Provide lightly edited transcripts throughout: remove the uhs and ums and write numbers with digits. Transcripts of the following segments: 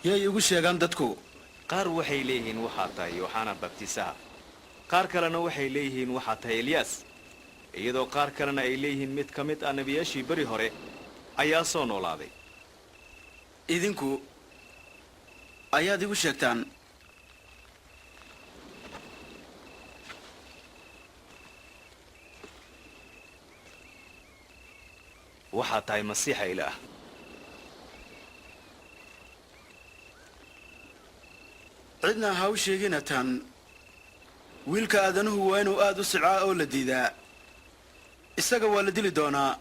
yay ugu sheegaan dadku qaar waxay leeyihiin waxa tahay Yohana Baptisaha qaar kalena waxay leeyihiin waxa tahay Elias iyadoo qaar kalena ay leeyihiin mid ka mid ah nabiyashii bari hore ayaa soo noolaaday idinku ayaad igu sheegtaan waxa tahay Masiixa Ilaah cidna ha u sheegina tan wiilka aadanuhu waa inuu aad u sicaa oo la diidaa isaga waa la dili doonaa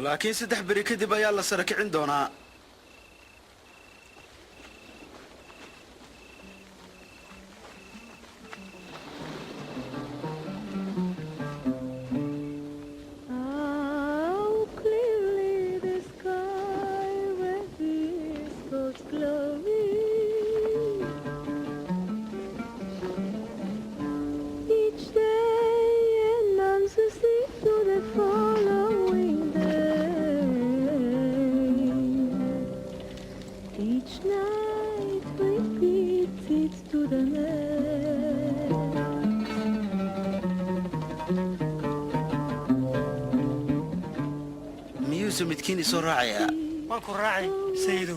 laakiin 3 beri kadib ayaa la sara kicin doonaa midkiin soo raacaya waan ku raacay sayidow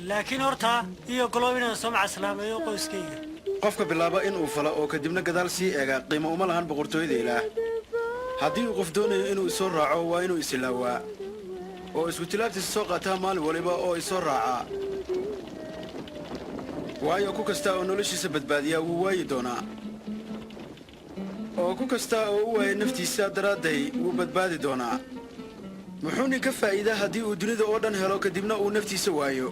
laakiin horta iyo goloobina soo macaslaameeyo qoyskayga qofka bilaaba in uu falo oo kadibna gadaal sii eega qiimo uma lahan boqortooyada Ilaah haddii uu qof doonayo inuu soo raaco waa inuu islaawaa oo isku tilaabtiisa soo qaataa maalin waliba oo soo raaca waayo ku kasta oo noloshiisa badbaadiya wuu waayi doonaa oo ku kasta oo u waayay naftiisa daraaday wuu badbaadi doonaa muxuu ninka faa'iidaa haddii uu dunida oo dhan helo kadibna uu naftiisa waayo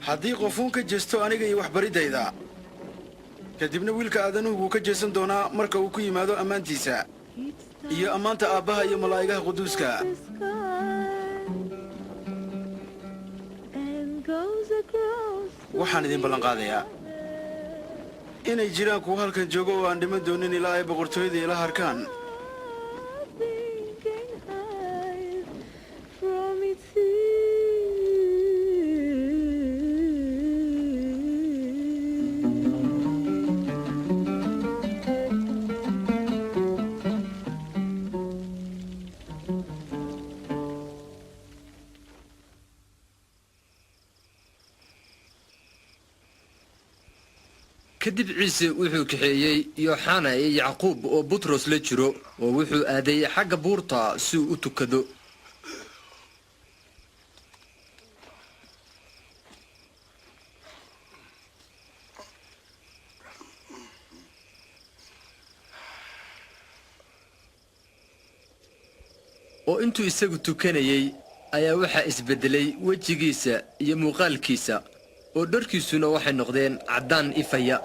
haddii qofuun ka jeesto aniga iyo waxbaridayda kadibna wiilka aadanuhu wuu ka jeesan doonaa marka uu ku yimaado ammaantiisa iyo ammaanta aabbaha iyo malaa'igaha quduuska waxaan idin ballanqaadayaa inay jiraan kuwa halkan joogo oo aan dhiman doonin ilaa ay boqortooyada ila harkaan kadib ciise wuxuu kaxeeyey Yohana iyo Yacquub oo Butros la jiro oo wuxuu aaday xagga buurta si uu u tukado oo intuu isagu tukanayay ayaa waxa isbedelay wajigiisa iyo muuqaalkiisa oo dharkiisuna waxay noqdeen caddaan ifaya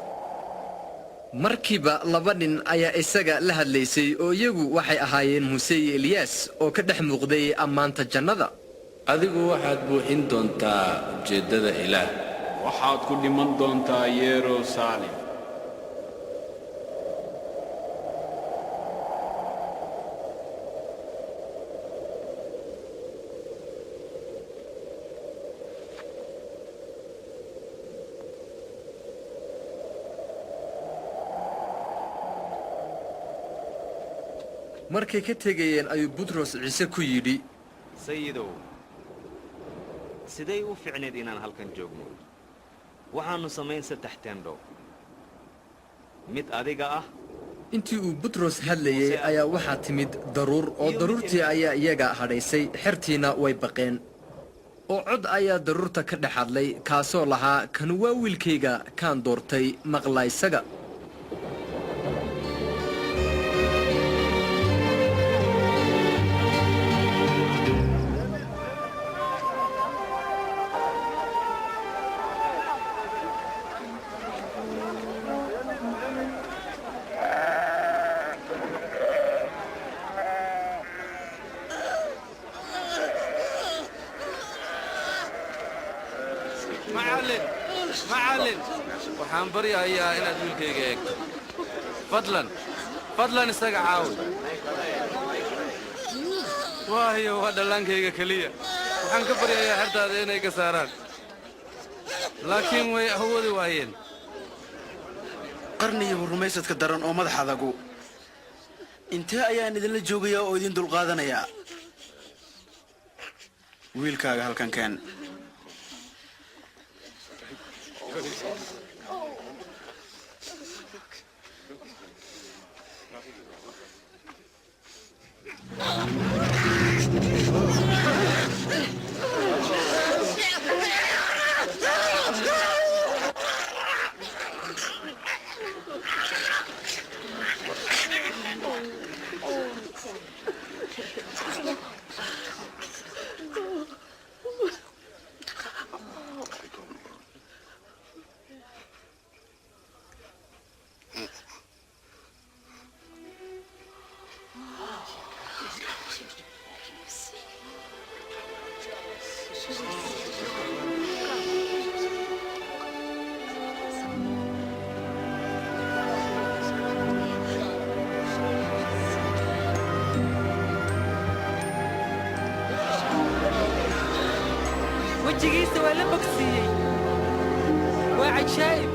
markiiba 2 nin ayaa isaga la hadlaysay oo iyagu waxay ahaayeen Muuse iyo Elias oo ka dhex muuqday ammaanta jannada adigu waxaad buuxin doontaa ujeedada Ilaah waxaad ku dhiman doontaa Yeruusaalem markay ka tegayeen ayuu Butros Ciise ku yidhi sayidow sidee u fiicneed inaan halkan joogno waxaanu samayn 3 teendho mid adiga ah intii uu Butros hadlayay ayaa waxaa timid daruur oo daruurtii ayaa iyaga hadhaysay xertiina way baqeen oo cod ayaa daruurta ka dhex hadlay kaasoo lahaa kan waa wiilkayga kaan doortay maqla isaga معلم waxaan baryayaa inaad wiilkayga eegto fadlan isaga caawi waayo waa dhallaankayga keliya waxaan ka baryayaa xertaada inay ka saaraan laakiin way awoodi waayeen qarniyahu rumaysadka daran oo madax adagu intee ayaan idinla joogayaa oo idin dulqaadanayaa wiilkaaga halkan keen wejigiisa waa la bogsiiyey waa cajaa'ib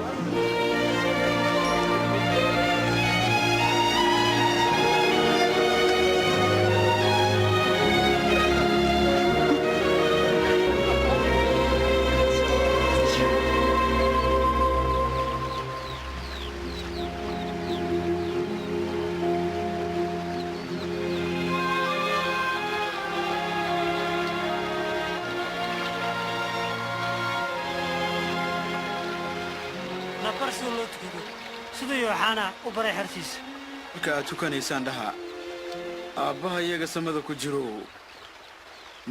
nabarsi loo tukado sida yooxana u baray xertiisa marka aad tukanaysaan dhaha aabbaha iyaga samada ku jiro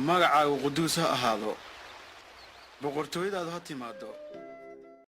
magacaagu quduus ha ahaado boqortooyadaadu ha timaado